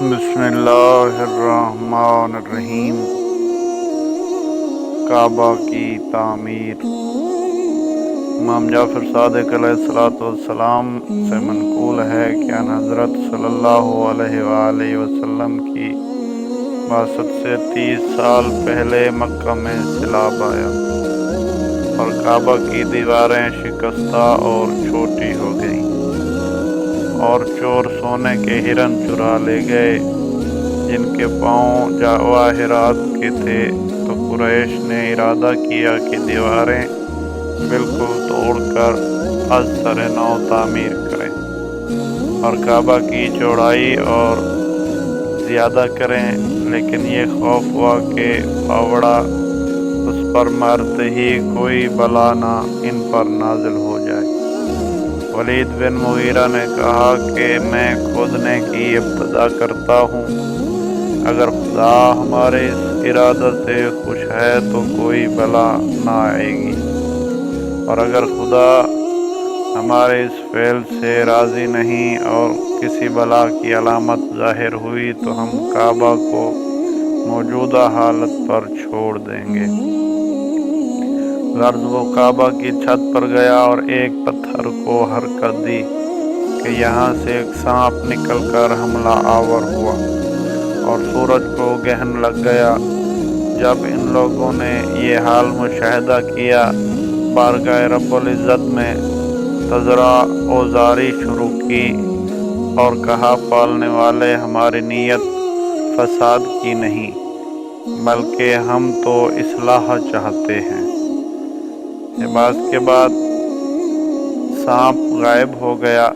بسم اللہ الرحمن الرحیم۔ کعبہ کی تعمیر۔ امام جعفر صادق علیہ الصلوۃ والسلام سے منقول ہے کہ ان حضرت صلی اللہ علیہ وآلہ وسلم کی بعثت سے 30 سال پہلے مکہ میں سیلاب آیا اور کعبہ کی دیواریں شکستہ اور چھوٹی ہو گئیں اور چور سونے کے ہرن چرا لے گئے جن کے پاؤں جواہرات کے تھے، تو قریش نے ارادہ کیا کہ دیواریں بالکل توڑ کر از سر نو تعمیر کریں اور کعبہ کی چوڑائی اور زیادہ کریں، لیکن یہ خوف ہوا کہ پھاوڑا اس پر مرتے ہی کوئی بلا نہ ان پر نازل ہو جائے۔ ولید بن مغیرہ نے کہا کہ میں کھودنے کی ابتدا کرتا ہوں، اگر خدا ہمارے اس ارادہ سے خوش ہے تو کوئی بلا نہ آئے گی، اور اگر خدا ہمارے اس فعل سے راضی نہیں اور کسی بلا کی علامت ظاہر ہوئی تو ہم کعبہ کو موجودہ حالت پر چھوڑ دیں گے۔ غرض وہ کعبہ کی چھت پر گیا اور ایک پتھر کو حرکت دی کہ یہاں سے ایک سانپ نکل کر حملہ آور ہوا اور سورج کو گہن لگ گیا۔ جب ان لوگوں نے یہ حال مشاہدہ کیا، بارگاہ رب العزت میں تضرع و زاری شروع کی اور کہا، پالنے والے، ہماری نیت فساد کی نہیں بلکہ ہم تو اصلاح چاہتے ہیں۔ لباس کے بعد سانپ غائب ہو گیا۔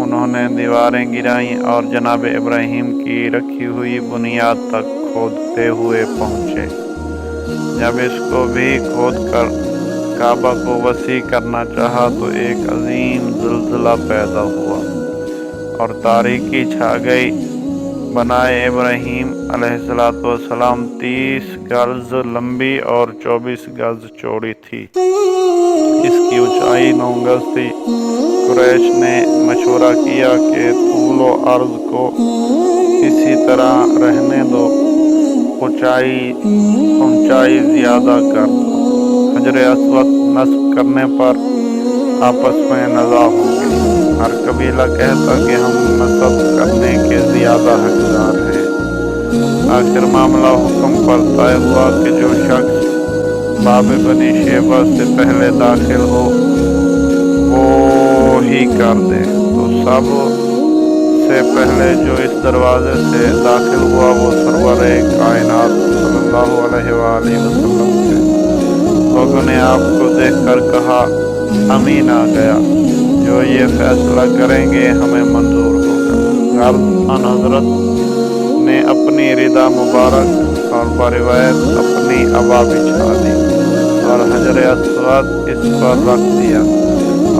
انہوں نے دیواریں گرائیں اور جناب ابراہیم کی رکھی ہوئی بنیاد تک کھودتے ہوئے پہنچے۔ جب اس کو بھی کھود کر کعبہ کو وسیع کرنا چاہا تو ایک عظیم زلزلہ پیدا ہوا اور تاریکی چھا گئی۔ بنائے ابراہیم علیہ السلام 30 گز لمبی اور 24 گز چوڑی تھی۔ اس کی اونچائی 9 گز تھی۔ قریش نے مشورہ کیا کہ طول و عرض کو اسی طرح رہنے دو، اونچائی زیادہ کر دو۔ حجر اسود نصب کرنے پر آپس میں نزاع ہو گئی۔ ہر قبیلہ کہتا کہ ہم نصب کرنے کے زیادہ حقدار ہیں۔ آخر معاملہ حکم پر طے ہوا کہ جو شخص باب بنی شیبہ سے پہلے داخل ہو وہ ہی کر دے۔ تو سب سے پہلے جو اس دروازے سے داخل ہوا وہ سرور کائنات صلی اللہ علیہ وآلہ وسلم تھے۔ لوگوں نے آپ کو دیکھ کر کہا، امین آ گیا، جو یہ فیصلہ کریں گے ہمیں منظور ہوگا۔ غرض ان حضرت نے اپنی ردا مبارک اور بروایت اپنی عبا بچھا دی اور حجر اسود اس پر رکھ دیا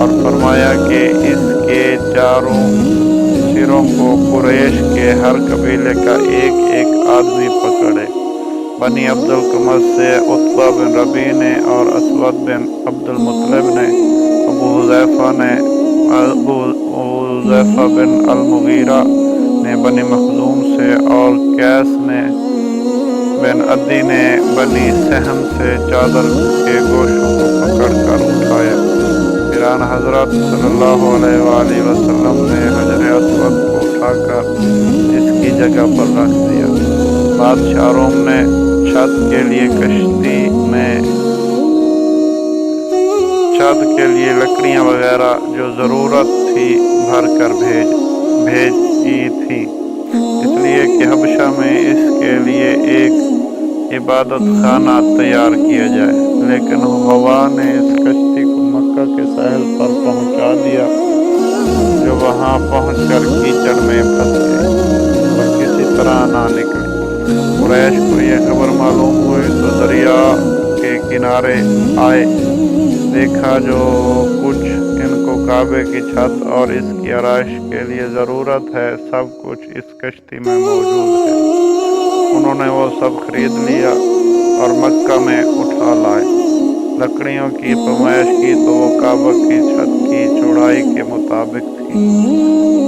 اور فرمایا کہ اس کے چاروں سروں کو قریش کے ہر قبیلے کا ایک ایک آدمی پکڑے۔ بنی عبد القمص سے عتبہ بن ربیع نے اور اسود بن عبد المطلب نے، ابو حذیفہ بن المغیرہ نے بنی مخزوم سے اور قیس بن عدی نے بنی سہم سے چادر کے گوشوں کو پکڑ کر اٹھایا۔ پھر آن حضرت صلی اللہ علیہ وآلہ وسلم نے حجر اسود کو اٹھا کر اس کی جگہ پر رکھ دیا۔ بادشاہ روم نے چھت کے لیے لکڑیاں وغیرہ جو ضرورت تھی بھر کر بھیجی تھی، اس لیے کہ حبشہ میں اس کے لیے ایک عبادت خانہ تیار کیا جائے، لیکن ہوا نے اس کشتی کو مکہ کے ساحل پر پہنچا دیا، جو وہاں پہنچ کر کیچڑ میں پھنس گئی اور کسی طرح نہ نکلی۔ قریش کو یہ خبر معلوم ہوئی تو دریا کے کنارے آئے، دیکھا جو کچھ ان کو کعبے کی چھت اور اس کی آرائش کے لیے ضرورت ہے سب کچھ اس کشتی میں موجود ہے۔ انہوں نے وہ سب خرید لیا اور مکہ میں اٹھا لائے۔ لکڑیوں کی پیمائش کی تو وہ کعبہ کی چھت کی چوڑائی کے مطابق تھی۔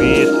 20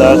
10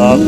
7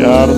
4